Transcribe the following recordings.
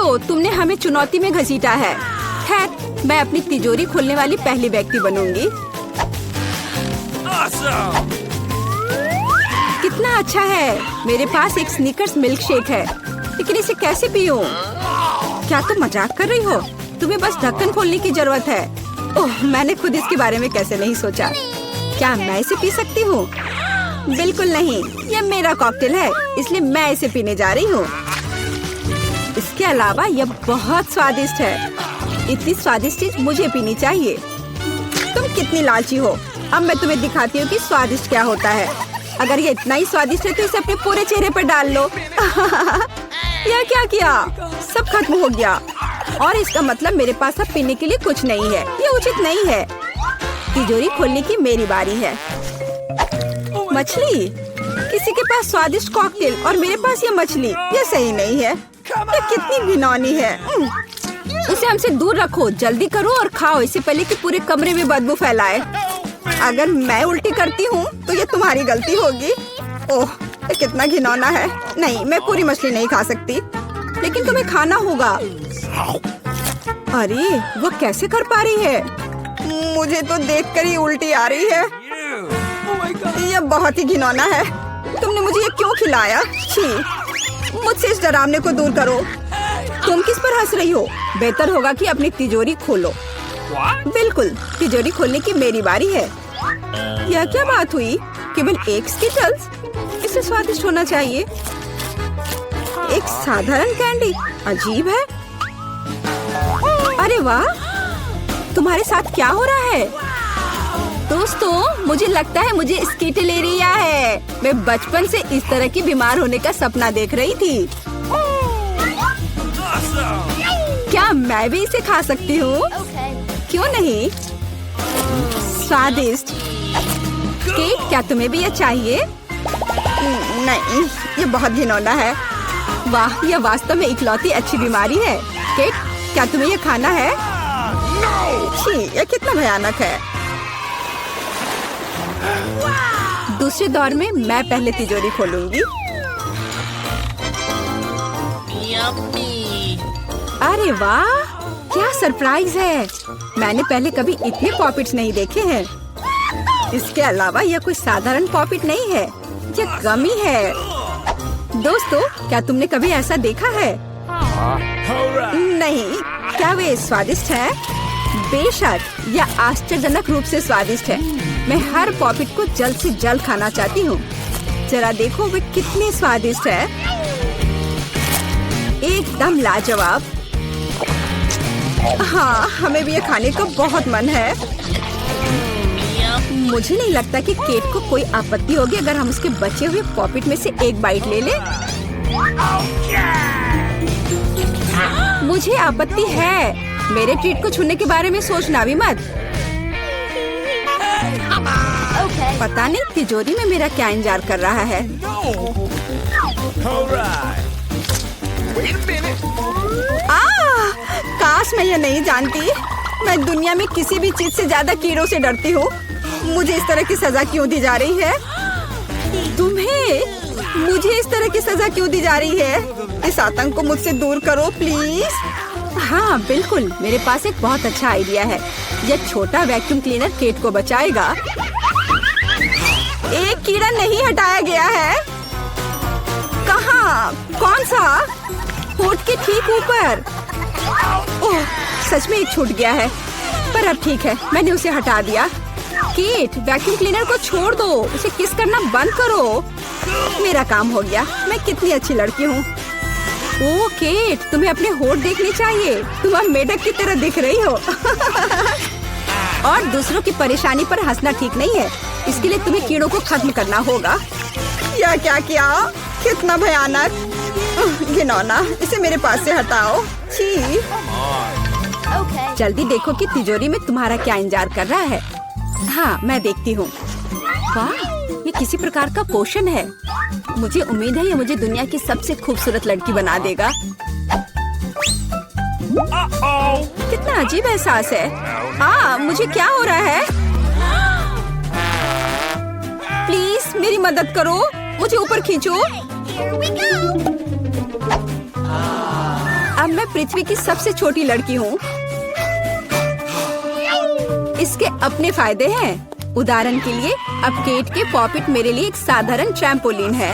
तो तुमने हमें चुनौती में घसीटा है। खैर, मैं अपनी तिजोरी खोलने वाली पहली व्यक्ति बनूंगी। कितना अच्छा है। मेरे पास एक स्नीकर्स मिल्क शेक है, लेकिन इसे कैसे पीऊं? क्या तुम मजाक कर रही हो? तुम्हें बस ढक्कन खोलने की जरूरत है। ओह, मैंने खुद इसके बारे में कैसे नहीं सोचा। क्या मैं इसे पी सकती हूँ? बिल्कुल नहीं, यह मेरा कॉकटेल है, इसलिए मैं इसे पीने जा रही हूँ। इसके अलावा यह बहुत स्वादिष्ट है। इतनी स्वादिष्ट चीज मुझे पीनी चाहिए। तुम कितनी लालची हो। अब मैं तुम्हें दिखाती हूँ कि स्वादिष्ट क्या होता है। अगर ये इतना ही स्वादिष्ट है तो इसे अपने पूरे चेहरे पर डाल लो। यह क्या किया? सब खत्म हो गया। और इसका मतलब मेरे पास अब पीने के लिए कुछ नहीं है। ये उचित नहीं है। तिजोरी खोलने की मेरी बारी है। मछली? किसी के पास स्वादिष्ट कॉकटेल और मेरे पास ये मछली। ये सही नहीं है। ये कितनी घिनौनी है। उसे हमसे दूर रखो। जल्दी करो और खाओ, इससे पहले कि पूरे कमरे में बदबू फैलाए। अगर मैं उल्टी करती हूँ तो ये तुम्हारी गलती होगी। ओह, ये कितना घिनौना है। नहीं, मैं पूरी मछली नहीं खा सकती, लेकिन तुम्हें खाना होगा। अरे, वो कैसे कर पा रही है? मुझे तो देखकर ही उल्टी आ रही है। यह बहुत ही घिनौना है। तुमने मुझे ये क्यों खिलाया? छी, मुझसे इस डरावने को दूर करो। तुम किस पर हंस रही हो? बेहतर होगा कि अपनी तिजोरी खोलो। बिल्कुल, तिजोरी खोलने की मेरी बारी है। यह क्या बात हुई? केवल एक स्किटल्स? इसे स्वादिष्ट होना चाहिए। एक साधारण कैंडी? अजीब है। अरे वाह, तुम्हारे साथ क्या हो रहा है? दोस्तों, मुझे लगता है मुझे स्किटलेरिया है। मैं बचपन से इस तरह की बीमार होने का सपना देख रही थी। क्या मैं भी इसे खा सकती हूँ? क्यों नहीं? स्वादिष्ट। केट, क्या तुम्हें भी यह चाहिए? नहीं, ये बहुत घिनौना है। वाह, यह वास्तव में इकलौती अच्छी बीमारी है। केट, क्या तुम्हें यह खाना है? छी, यह कितना भयानक है। दूसरे दौर में मैं पहले तिजोरी खोलूंगी। अरे वाह, क्या सरप्राइज है। मैंने पहले कभी इतने पॉपिट्स नहीं देखे हैं। इसके अलावा यह कोई साधारण पॉपिट नहीं है, यह गमी है। दोस्तों, क्या तुमने कभी ऐसा देखा है? नहीं। क्या वे स्वादिष्ट है? बेशक, यह आश्चर्यजनक रूप से स्वादिष्ट है। मैं हर पॉपिट को जल्द से जल्द खाना चाहती हूँ। जरा देखो वे कितने स्वादिष्ट है। एकदम लाजवाब। हाँ, हमें भी ये खाने का बहुत मन है। मुझे नहीं लगता कि केट को कोई आपत्ति होगी अगर हम उसके बचे हुए पॉपिट में से एक बाइट ले लें। मुझे आपत्ति है। मेरे ट्रीट को छूने के बारे में सोचना भी मत। पता नहीं तिजोरी में मेरा क्या इंतजार कर रहा है। काश मैं ये नहीं जानती। मैं दुनिया में किसी भी चीज से ज्यादा कीड़ों से डरती हूँ। मुझे इस तरह की सजा क्यों दी जा रही है? तुम्हें मुझे इस तरह की सजा क्यों दी जा रही है? इस आतंक को मुझसे दूर करो प्लीज। हाँ बिल्कुल, मेरे पास एक बहुत अच्छा आइडिया है। यह छोटा वैक्यूम क्लीनर केट को बचाएगा। एक कीड़ा नहीं हटाया गया है। कहाँ? कौन सा? होठ के ठीक ऊपर। ओह, सच में एक छूट गया है, पर अब ठीक है, मैंने उसे हटा दिया। केट, वैक्यूम क्लीनर को छोड़ दो, उसे किस करना बंद करो। मेरा काम हो गया। मैं कितनी अच्छी लड़की हूँ। ओह केट, तुम्हें अपने होठ देखने चाहिए। तुम अब मेढक की तरह दिख रही हो। और दूसरों की परेशानी पर हंसना ठीक नहीं है। इसके लिए तुम्हें कीड़ों को खत्म करना होगा। यह क्या किया? कितना भयानक, घिनौना। इसे मेरे पास से हटाओ। छी। जल्दी देखो कि तिजोरी में तुम्हारा क्या इंतजार कर रहा है। हाँ, मैं देखती हूँ। वाह, ये किसी प्रकार का पोषण है। मुझे उम्मीद है ये मुझे दुनिया की सबसे खूबसूरत लड़की बना देगा। कितना अजीब एहसास है। मुझे क्या हो रहा है? प्लीज मेरी मदद करो, मुझे ऊपर खींचो। अब मैं पृथ्वी की सबसे छोटी लड़की हूँ। इसके अपने फायदे हैं। उदाहरण के लिए अब केट के पॉपिट मेरे लिए एक साधारण ट्रैम्पोलिन है।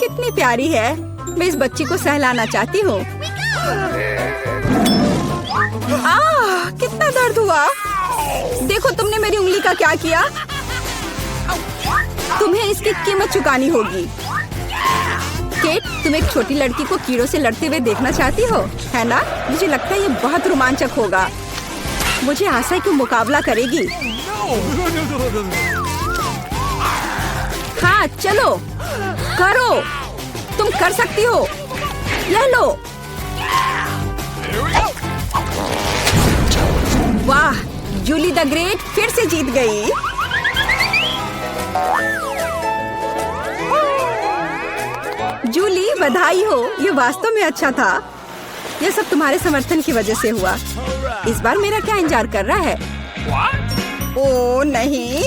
कितनी प्यारी है। मैं इस बच्ची को सहलाना चाहती हूँ। कितना दर्द हुआ। देखो तुमने मेरी उंगली का क्या किया। तुम्हें इसकी कीमत चुकानी होगी। केट, तुम एक छोटी लड़की को कीड़ों से लड़ते हुए देखना चाहती हो, है ना? मुझे लगता है ये बहुत रोमांचक होगा। मुझे आशा है कि मुकाबला करेगी। हाँ चलो करो, तुम कर सकती हो। ले लो। वाह, जूली द ग्रेट फिर से जीत गई। जूली बधाई हो, ये वास्तव में अच्छा था। यह सब तुम्हारे समर्थन की वजह से हुआ। इस बार मेरा क्या इंतजार कर रहा है? ओ नहीं,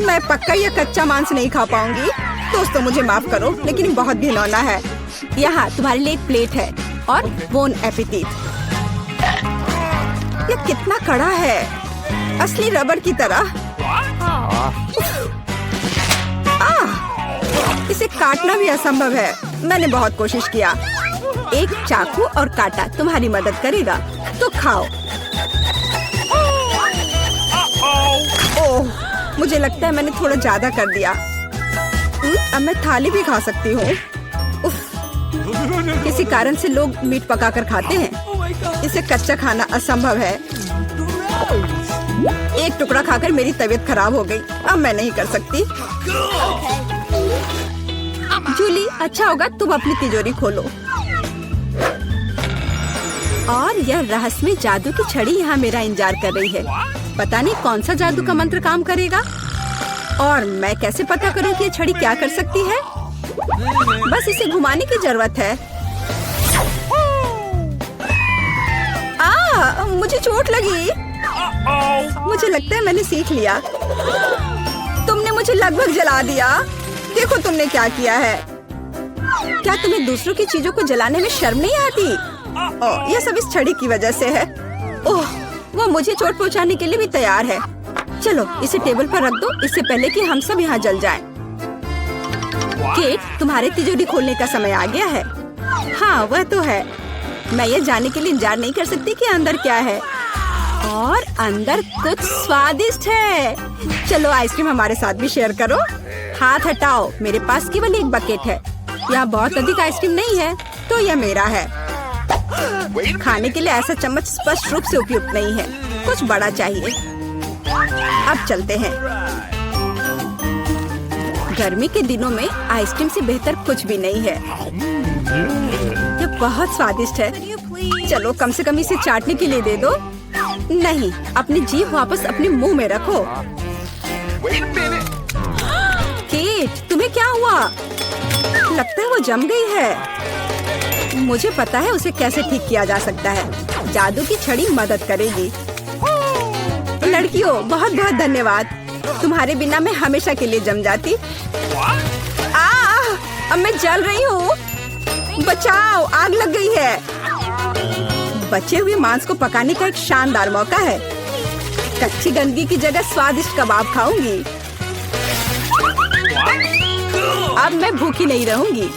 मैं पक्का यह कच्चा मांस नहीं खा पाऊंगी। दोस्तों मुझे माफ करो, लेकिन ये बहुत घिनौना है। यहाँ तुम्हारे लिए एक प्लेट है और बोन एपेटिट। यह कितना कड़ा है, असली रबड़ की तरह। इसे काटना भी असंभव है। मैंने बहुत कोशिश किया। एक चाकू और कांटा तुम्हारी मदद करेगा, तो खाओ। ओह, मुझे लगता है मैंने थोड़ा ज्यादा कर दिया। अब मैं थाली भी खा सकती हूँ। किसी कारण से लोग मीट पकाकर खाते हैं। इसे कच्चा खाना असंभव है। एक टुकड़ा खाकर मेरी तबीयत खराब हो गई। अब मैं नहीं कर सकती। जूली, अच्छा होगा तुम अपनी तिजोरी खोलो। और यह रहस्यमय जादू की छड़ी यहाँ मेरा इंतजार कर रही है। पता नहीं कौन सा जादू का मंत्र काम करेगा। और मैं कैसे पता करूँ कि ये छड़ी क्या कर सकती है? बस इसे घुमाने की जरूरत है। मुझे चोट लगी। मुझे लगता है मैंने सीख लिया। तुमने मुझे लगभग जला दिया। देखो तुमने क्या किया है। क्या तुम्हें दूसरों की चीजों को जलाने में शर्म नहीं आती? यह सब इस छड़ी की वजह से है। ओह, वो मुझे चोट पहुंचाने के लिए भी तैयार है। चलो इसे टेबल पर रख दो, इससे पहले कि हम सब यहाँ जल जाएं। केट, तुम्हारे तिजोरी खोलने का समय आ गया है। हाँ वह तो है। मैं ये जानने के लिए इंतजार नहीं कर सकती कि अंदर क्या है। और अंदर कुछ स्वादिष्ट है। चलो आइसक्रीम हमारे साथ भी शेयर करो। हाथ हटाओ, मेरे पास केवल एक बकेट है। यहाँ बहुत अधिक आइसक्रीम नहीं है, तो यह मेरा है। खाने के लिए ऐसा चम्मच स्पष्ट रूप से उपयुक्त नहीं है। कुछ बड़ा चाहिए। अब चलते हैं। गर्मी के दिनों में आइसक्रीम से बेहतर कुछ भी नहीं है। यह बहुत स्वादिष्ट है। चलो कम से कम इसे चाटने के लिए दे दो। नहीं, अपनी जीभ वापस अपने मुंह में रखो। केट, तुम्हें क्या हुआ? लगता है वो जम गई है। मुझे पता है उसे कैसे ठीक किया जा सकता है। जादू की छड़ी मदद करेगी। लड़कियों, बहुत बहुत धन्यवाद। तुम्हारे बिना मैं हमेशा के लिए जम जाती। अब मैं जल रही हूँ। बचाओ, आग लग गई है। बचे हुए मांस को पकाने का एक शानदार मौका है। कच्ची गंदगी की जगह स्वादिष्ट कबाब खाऊंगी। अब मैं भूखी नहीं रहूंगी।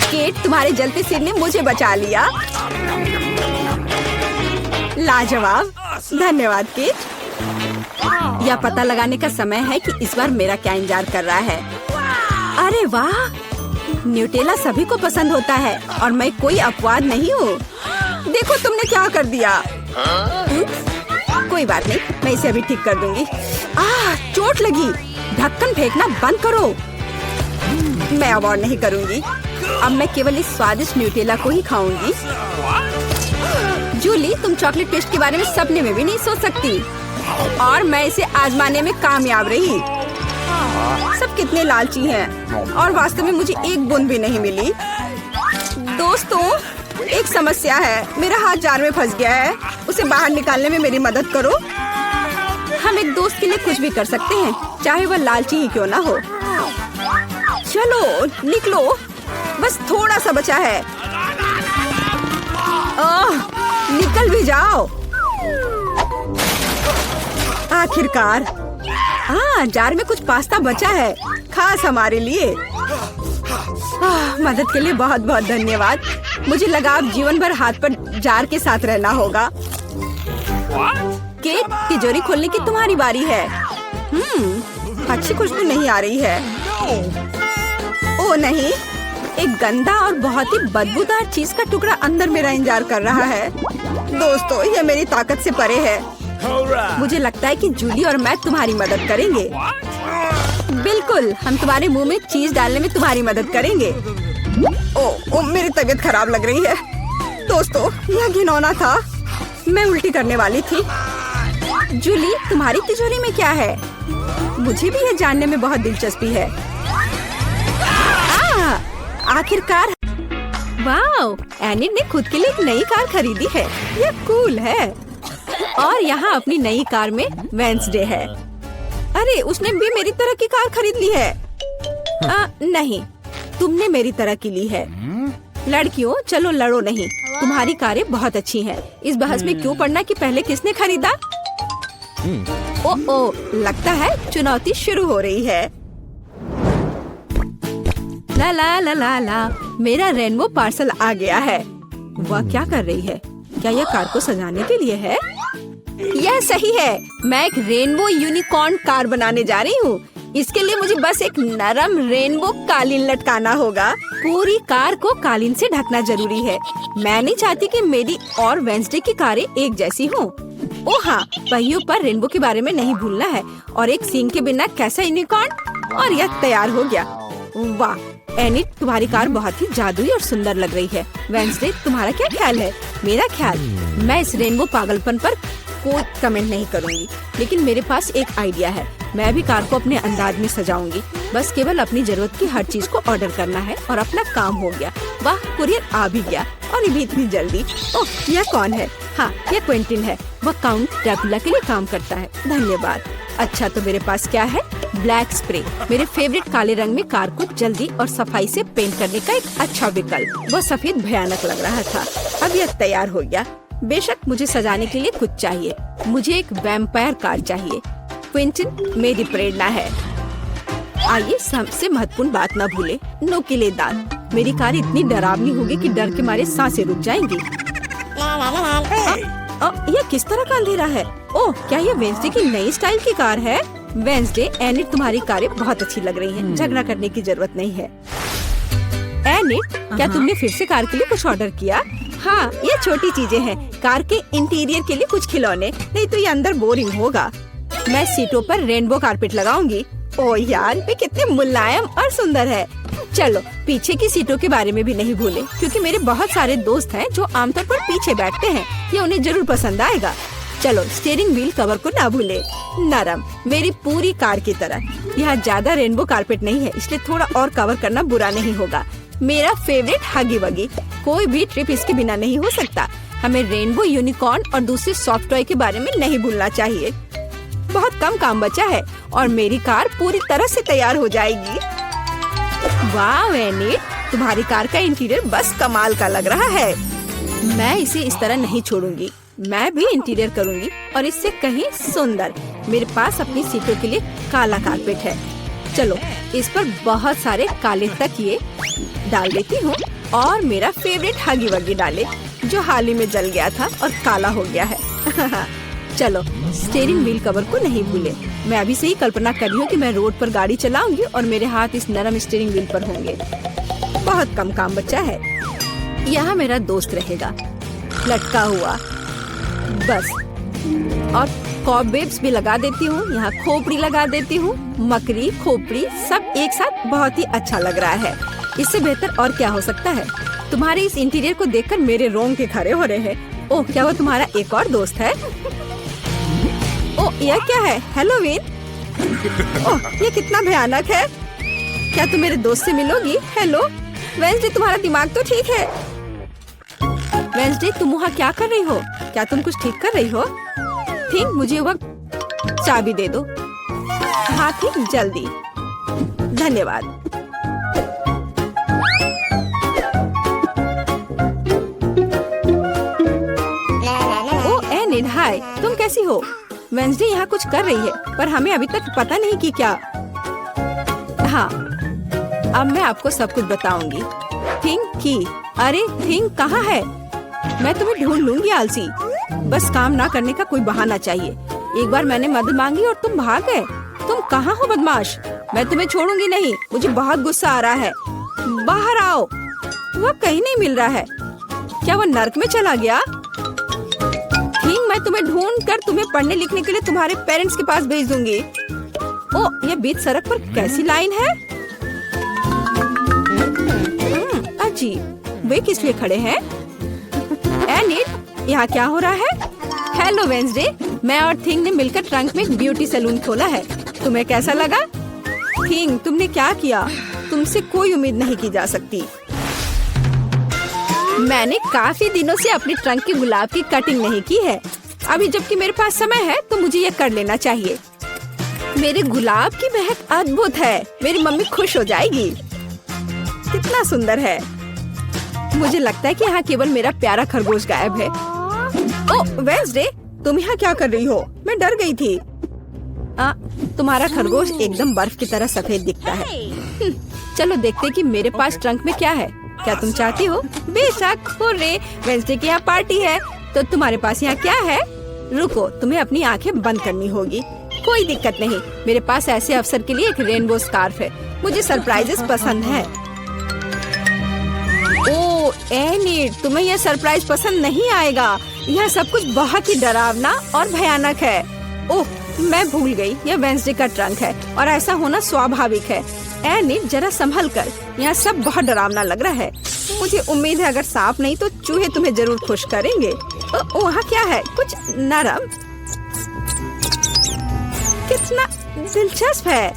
केट, तुम्हारे जलते सिर ने मुझे बचा लिया। लाजवाब, धन्यवाद केट। यह पता लगाने का समय है कि इस बार मेरा क्या इंतजार कर रहा है। अरे वाह, न्यूटेला सभी को पसंद होता है और मैं कोई अपवाद नहीं हूँ। देखो तुमने क्या कर दिया। कोई बात नहीं, मैं इसे अभी ठीक कर दूंगी। चोट लगी। ढक्कन फेंकना बंद करो। मैं अब और नहीं करूंगी। अब मैं केवल इस स्वादिष्ट न्यूटेला को ही खाऊंगी। जूली, तुम चॉकलेट पेस्ट के बारे में सपने में भी नहीं सोच सकती। और मैं इसे आजमाने में कामयाब रही। सब कितने लालची हैं और वास्तव में मुझे एक बूंद भी नहीं मिली। दोस्तों, एक समस्या है। मेरा हाथ जार में फंस गया है। उसे बाहर निकालने में मेरी मदद करो। हम एक दोस्त के लिए कुछ भी कर सकते हैं, चाहे वह लालची ही क्यों ना हो। चलो निकलो, बस थोड़ा सा बचा है। निकल भी जाओ। आखिरकार। जार में कुछ पास्ता बचा है, खास हमारे लिए। मदद के लिए बहुत बहुत धन्यवाद। मुझे लगा अब जीवन भर हाथ पर जार के साथ रहना होगा। केक, तिजोरी खोलने की तुम्हारी बारी है। अच्छी खुशबू नहीं आ रही है। ओ नहीं, एक गंदा और बहुत ही बदबूदार चीज का टुकड़ा अंदर मेरा इंतजार कर रहा है। दोस्तों, ये मेरी ताकत से परे है। मुझे लगता है कि जूली और मैं तुम्हारी मदद करेंगे। बिल्कुल, हम तुम्हारे मुंह में चीज डालने में तुम्हारी मदद करेंगे। ओ, मेरी तबीयत खराब लग रही है। दोस्तों, यह घिनौना था। मैं उल्टी करने वाली थी। जूली, तुम्हारी तिजोरी में क्या है? मुझे भी यह जानने में बहुत दिलचस्पी है। आखिरकार। वाओ, एनिट ने खुद के लिए एक नई कार खरीदी है। यह कूल है। और यहाँ अपनी नई कार में वेंसडे है। अरे, उसने भी मेरी तरह की कार खरीद ली है। नहीं, तुमने मेरी तरह की ली है। लड़कियों, चलो लड़ो नहीं। तुम्हारी कारें बहुत अच्छी हैं। इस बहस में क्यों पड़ना कि पहले किसने खरीदा? ओ, लगता है चुनौती शुरू हो रही है। ला ला ला ला ला, मेरा रेनबो पार्सल आ गया है। वह क्या कर रही है? क्या यह कार को सजाने के लिए है? यह सही है। मैं एक रेनबो यूनिकॉर्न कार बनाने जा रही हूँ। इसके लिए मुझे बस एक नरम रेनबो कालीन लटकाना होगा। पूरी कार को कालीन से ढकना जरूरी है। मैं नहीं चाहती कि मेरी और वेंसडे की कारें एक जैसी हों। ओ हाँ, पहियों पर रेनबो के बारे में नहीं भूलना है। और एक सींग के बिना कैसा यूनिकॉर्न। और यह तैयार हो गया। वाह एनिट, तुम्हारी कार बहुत ही जादुई और सुंदर लग रही है। वेंसडे, तुम्हारा क्या ख्याल है? मेरा ख्याल, मैं इस रेनबो पागलपन पर कोई कमेंट नहीं करूँगी, लेकिन मेरे पास एक आइडिया है। मैं भी कार को अपने अंदाज में सजाऊंगी। बस केवल अपनी जरूरत की हर चीज को ऑर्डर करना है और अपना काम हो गया। वाह, कुरियर आ भी गया और ये भी इतनी जल्दी। ओह, यह कौन है? हाँ, यह क्विंटिन है। वह काउंट ड्रैकुला के लिए काम करता है। धन्यवाद। अच्छा, तो मेरे पास क्या है? ब्लैक स्प्रे, मेरे फेवरेट काले रंग में कार को जल्दी और सफाई से पेंट करने का एक अच्छा विकल्प। वह सफेद भयानक लग रहा था। अब यह तैयार हो गया। बेशक मुझे सजाने के लिए कुछ चाहिए। मुझे एक वैम्पायर कार चाहिए। क्विंटिन मेरी प्रेरणा है। आइए, सबसे महत्वपूर्ण बात न भूले, नुकीले दांत। मेरी कार इतनी डरावनी होगी कि डर के मारे सांसें रुक जाएंगी। यह किस तरह का अंधेरा है? ओह, क्या यह वेंसडे की नई स्टाइल की कार है? वेंसडे, एनिट, तुम्हारी कारें बहुत अच्छी लग रही हैं। झगड़ा करने की जरूरत नहीं है। एनिट, क्या तुमने फिर से कार के लिए कुछ ऑर्डर किया? हाँ, ये छोटी चीजें हैं। कार के इंटीरियर के लिए कुछ खिलौने, नहीं तो ये अंदर बोरिंग होगा। मैं सीटों पर रेनबो कारपेट लगाऊंगी। ओह यार, ये कितने मुलायम और सुंदर है। चलो, पीछे की सीटों के बारे में भी नहीं भूले, क्योंकि मेरे बहुत सारे दोस्त हैं जो आमतौर पर पीछे बैठते हैं। ये उन्हें जरूर पसंद आएगा। चलो, स्टीयरिंग व्हील कवर को ना भूले। नरम, मेरी पूरी कार की तरह। यहाँ ज्यादा रेनबो कारपेट नहीं है, इसलिए थोड़ा और कवर करना बुरा नहीं होगा। मेरा फेवरेट हगी वगी। कोई भी ट्रिप इसके बिना नहीं हो सकता। हमें रेनबो यूनिकॉर्न और दूसरे सॉफ्ट टॉय के बारे में नहीं भूलना चाहिए। बहुत कम काम बचा है और मेरी कार पूरी तरह से तैयार हो जाएगी। वाह एनिट, तुम्हारी कार का इंटीरियर बस कमाल का लग रहा है। मैं इसे इस तरह नहीं छोड़ूंगी। मैं भी इंटीरियर करूंगी और इससे कहीं सुंदर। मेरे पास अपनी सीटों के लिए काला कारपेट है। चलो, इस पर बहुत सारे काले तकिए डाल देती हूँ और मेरा फेवरेट हगी वगी डाले, जो हाल ही में जल गया था और काला हो गया है। चलो, स्टीयरिंग व्हील कवर को नहीं भूले। मैं अभी से ही कल्पना कर रही हूँ कि मैं रोड पर गाड़ी चलाऊंगी और मेरे हाथ इस नरम स्टीयरिंग व्हील पर होंगे। बहुत कम काम बचा है। यहाँ मेरा दोस्त रहेगा, लटका हुआ। बस, और कॉबवेब्स भी लगा देती हूँ। यहाँ खोपड़ी लगा देती हूँ। मकड़ी, खोपड़ी सब एक साथ बहुत ही अच्छा लग रहा है। इससे बेहतर और क्या हो सकता है? तुम्हारे इस इंटीरियर को देखकर मेरे रोंगटे खड़े हो रहे हैं। ओह, क्या वो तुम्हारा एक और दोस्त है? ओह, यह क्या है? हेलोवीन? ओह, ये कितना भयानक है। क्या तुम मेरे दोस्त से मिलोगी? हेलो वेंसडे, तुम्हारा दिमाग तो ठीक है? वेंसडे, तुम वहाँ क्या कर रही हो? क्या तुम कुछ ठीक कर रही हो? ठीक, मुझे वक्त चाबी दे दो। हाँ ठीक, जल्दी। धन्यवाद। हाय, तुम कैसी हो? वेंसडे यहाँ कुछ कर रही है पर हमें अभी तक पता नहीं कि क्या। हाँ, अब मैं आपको सब कुछ बताऊंगी। थिंग की, अरे थिंग कहाँ है? मैं तुम्हें ढूंढ लूंगी आलसी। बस काम ना करने का कोई बहाना चाहिए। एक बार मैंने मदद मांगी और तुम भाग गए। तुम कहाँ हो बदमाश? मैं तुम्हें छोड़ूंगी नहीं। मुझे बहुत गुस्सा आ रहा है। बाहर आओ। वह कहीं नहीं मिल रहा है। क्या वह नर्क में चला गया? थिंग, मैं तुम्हें ढूंढ कर तुम्हें पढ़ने लिखने के लिए तुम्हारे पेरेंट्स के पास भेज दूंगी। ओ, ये बीच सड़क पर कैसी लाइन है? अजीब, वे किस लिए खड़े हैं? एनिट, यहाँ क्या हो रहा है? हेलो वेंसडे, मैं और थिंग ने मिलकर ट्रंक में एक ब्यूटी सैलून खोला है। तुम्हें कैसा लगा? थिंग, तुमने क्या किया? तुमसे कोई उम्मीद नहीं की जा सकती। मैंने काफी दिनों से अपने ट्रंक के गुलाब की कटिंग नहीं की है। अभी जबकि मेरे पास समय है तो मुझे ये कर लेना चाहिए। मेरे गुलाब की महक अद्भुत है। मेरी मम्मी खुश हो जाएगी। कितना सुंदर है। मुझे लगता है कि यहाँ केवल मेरा प्यारा खरगोश गायब है। ओह वेंसडे, तुम यहाँ क्या कर रही हो? मैं डर गई थी। तुम्हारा खरगोश एकदम बर्फ की तरह सफेद दिखता है। चलो देखते कि मेरे पास ट्रंक में क्या है। क्या तुम चाहती हो? बेशक। हुर्रे, वेंसडे की यहाँ पार्टी है। तो तुम्हारे पास यहाँ क्या है? रुको, तुम्हें अपनी आंखें बंद करनी होगी। कोई दिक्कत नहीं, मेरे पास ऐसे अवसर के लिए एक रेनबो स्कार्फ है। मुझे सरप्राइजेस पसंद है। ओह एनिट, तुम्हें यह सरप्राइज पसंद नहीं आएगा। यह सब कुछ बहुत ही डरावना और भयानक है। ओह, मैं भूल गई, यह वेंसडे का ट्रंक है और ऐसा होना स्वाभाविक है। एनिट, जरा संभल कर। यहाँ सब बहुत डरावना लग रहा है। मुझे उम्मीद है अगर सांप नहीं तो चूहे तुम्हें जरूर खुश करेंगे। वहाँ क्या है? कुछ नरम। कितना दिलचस्प है।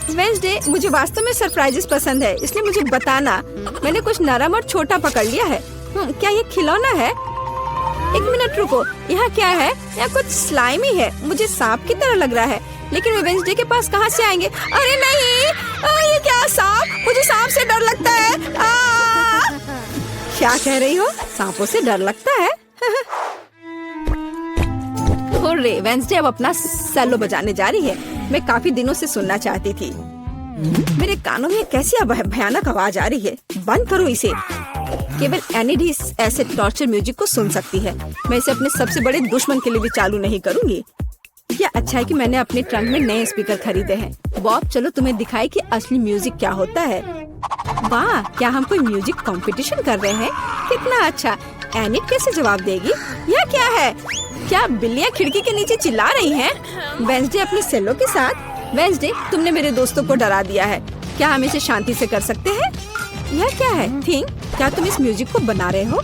वेंसडे, मुझे वास्तव में सरप्राइजेस पसंद है, इसलिए मुझे बताना। मैंने कुछ नरम और छोटा पकड़ लिया है। क्या ये खिलौना है? एक मिनट रुको, यहाँ क्या है? यहाँ कुछ स्लाइमी है। मुझे सांप की तरह लग रहा है, लेकिन वे वेंसडे के पास कहाँ से आएंगे? अरे नहीं, ये क्या सांप? मुझे सांप से डर लगता है। क्या कह रही हो? सांपों से डर लगता है? हुर्रे, वेंसडे अब अपना सेलो बजाने जा रही है। मैं काफी दिनों से सुनना चाहती थी। मेरे कानों में कैसी भयानक आवाज आ रही है। बंद करो इसे। केवल एनिट ही ऐसे टॉर्चर म्यूजिक को सुन सकती है। मैं इसे अपने सबसे बड़े दुश्मन के लिए भी चालू नहीं करूंगी। क्या अच्छा है कि मैंने अपने ट्रंक में नए स्पीकर खरीदे हैं। बॉब, चलो तुम्हें दिखाई कि असली म्यूजिक क्या होता है। वाह, क्या हम कोई म्यूजिक कंपटीशन कर रहे हैं? कितना अच्छा। एनिट कैसे जवाब देगी? यह क्या है? क्या बिल्लियाँ खिड़की के नीचे चिल्ला रही हैं? वेंसडे अपने सेलो के साथ। वेंसडे, तुमने मेरे दोस्तों को डरा दिया है। क्या हम इसे शांति से कर सकते हैं? यह क्या है? थिंग, क्या तुम इस म्यूजिक को बना रहे हो?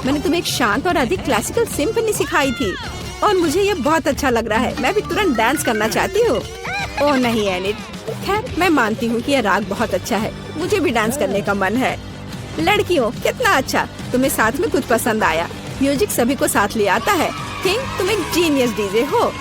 मैंने तुम्हें एक शांत और अधिक क्लासिकल सिम्फनी सिखाई थी और मुझे ये बहुत अच्छा लग रहा है। मैं भी तुरंत डांस करना चाहती हूँ। ओह नहीं एनिट, खैर मैं मानती हूँ कि यह राग बहुत अच्छा है। मुझे भी डांस करने का मन है। लड़कियों, कितना अच्छा, तुम्हें साथ में कुछ पसंद आया। म्यूजिक सभी को साथ ले आता है। थिंक, तुम एक जीनियस डीजे हो।